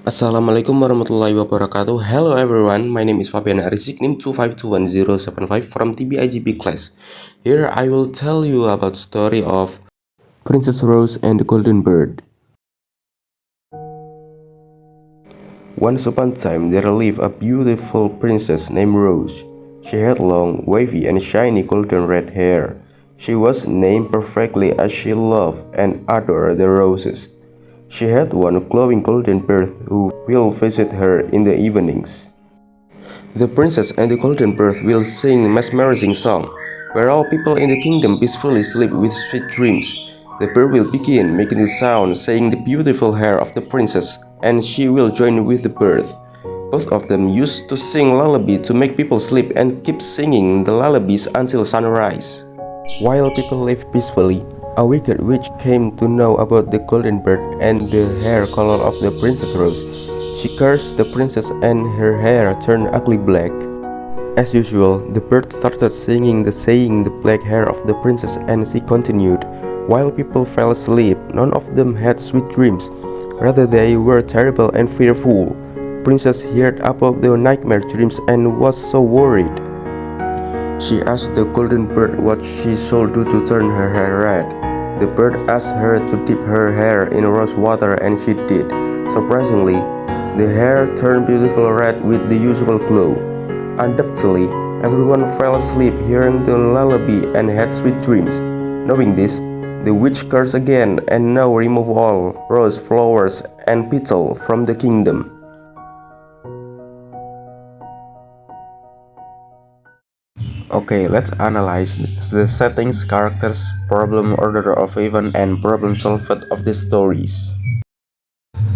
Assalamualaikum warahmatullahi wabarakatuh. Hello everyone, my name is Fabian Arriziq, NIM 2521075 from TBIG-B class. Here I will tell you about the story of Princess Rose and the Golden Bird. Once upon a time, there lived a beautiful princess named Rose. She had long, wavy, and shiny golden red hair. She was named perfectly as she loved and adored the roses. She had one glowing golden bird who will visit her in the evenings. The princess and the golden bird will sing a mesmerizing song, where all people in the kingdom peacefully sleep with sweet dreams. The bird will begin making the sound, saying the beautiful hair of the princess, and she will join with the bird. Both of them used to sing lullaby to make people sleep and keep singing the lullabies until sunrise. While people lived peacefully, a wicked witch came to know about the golden bird and the hair color of the Princess Rose. She cursed the princess and her hair turned ugly black. As usual, the bird started singing the saying the black hair of the princess, and she continued. While people fell asleep, none of them had sweet dreams. Rather, they were terrible and fearful. Princess heard about the nightmare dreams and was so worried. She asked the golden bird what she should do to turn her hair red. The bird asked her to dip her hair in rose water, and she did. Surprisingly, the hair turned beautiful red with the usual glow. Undoubtedly, everyone fell asleep hearing the lullaby and had sweet dreams. Knowing this, the witch cursed again and now removed all rose flowers and petals from the kingdom. Okay, let's analyze the settings, characters, problem order of event, and problem solved of the stories.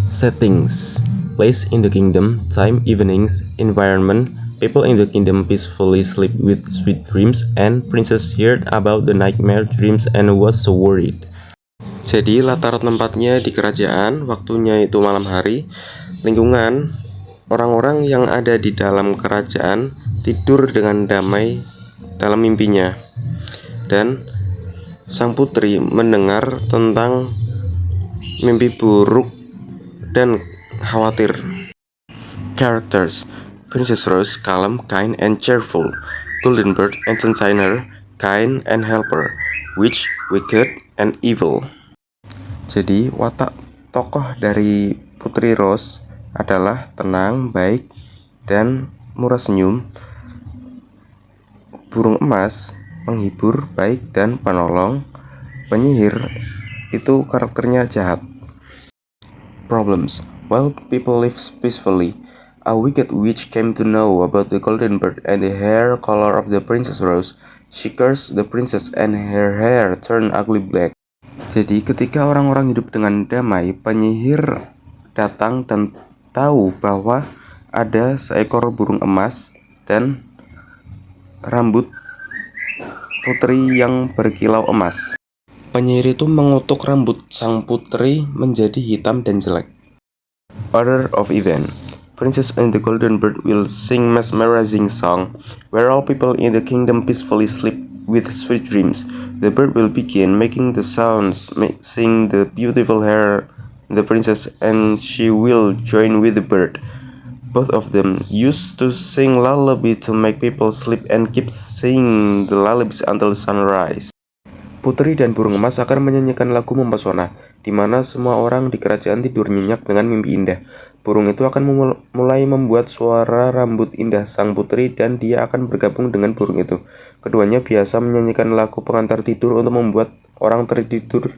Settings: place in the kingdom, time evenings, environment, people in the kingdom peacefully sleep with sweet dreams, and princess heard about the nightmare dreams and was so worried. Jadi latar tempatnya di kerajaan, waktunya itu malam hari, lingkungan, orang-orang yang ada di dalam kerajaan tidur dengan damai dalam mimpinya, dan sang putri mendengar tentang mimpi buruk dan khawatir. Characters: Princess Rose, calm, kind, and cheerful. Golden Bird, entertainer, kind, and helper. Witch, wicked, and evil. Jadi watak tokoh dari Putri Rose adalah tenang, baik, dan murah senyum. Burung emas, penghibur, baik, dan penolong. Penyihir itu karakternya jahat. Problems: while people live peacefully, a wicked witch came to know about the golden bird and the hair color of the Princess Rose. She cursed the princess and her hair turned ugly black. Jadi ketika orang-orang hidup dengan damai, penyihir datang dan tahu bahwa ada seekor burung emas dan rambut putri yang berkilau emas. Penyihir itu mengutuk rambut sang putri menjadi hitam dan jelek. Order of event: Princess and the Golden Bird will sing mesmerizing song, where all people in the kingdom peacefully sleep with sweet dreams. The bird will begin making the sounds, sing the beautiful hair the princess, and she will join with the bird. Both of them used to sing lullaby to make people sleep and keep singing the lullabies until sunrise. Putri dan burung emas akan menyanyikan lagu mempesona, di mana semua orang di kerajaan tidur nyenyak dengan mimpi indah. Burung itu akan mulai membuat suara rambut indah sang putri, dan dia akan bergabung dengan burung itu. Keduanya biasa menyanyikan lagu pengantar tidur untuk membuat orang tertidur,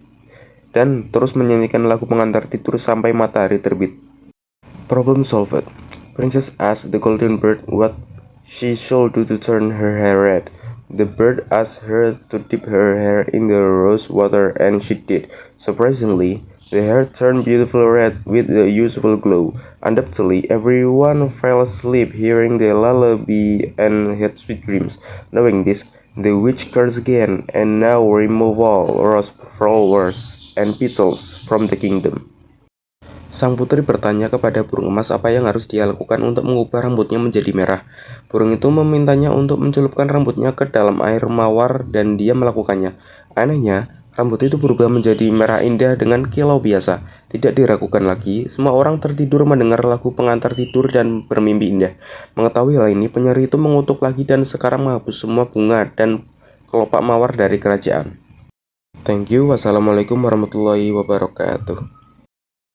dan terus menyanyikan lagu pengantar tidur sampai matahari terbit. Problem solved. Princess asked the golden bird what she should do to turn her hair red. The bird asked her to dip her hair in the rose water, and she did. Surprisingly, the hair turned beautiful red with the usual glow. Undoubtedly, everyone fell asleep hearing the lullaby and had sweet dreams. Knowing this, the witch cursed again and now removed all rose flowers and petals from the kingdom. Sang putri bertanya kepada burung emas apa yang harus dia lakukan untuk mengubah rambutnya menjadi merah. Burung itu memintanya untuk mencelupkan rambutnya ke dalam air mawar, dan dia melakukannya. Anehnya, Rambut itu berubah menjadi merah indah dengan kilau biasa. Tidak diragukan lagi, semua orang tertidur mendengar lagu pengantar tidur dan bermimpi indah. Mengetahui hal ini, penyihir itu mengutuk lagi dan sekarang menghapus semua bunga dan kelopak mawar dari kerajaan. Thank you. Wassalamualaikum warahmatullahi wabarakatuh.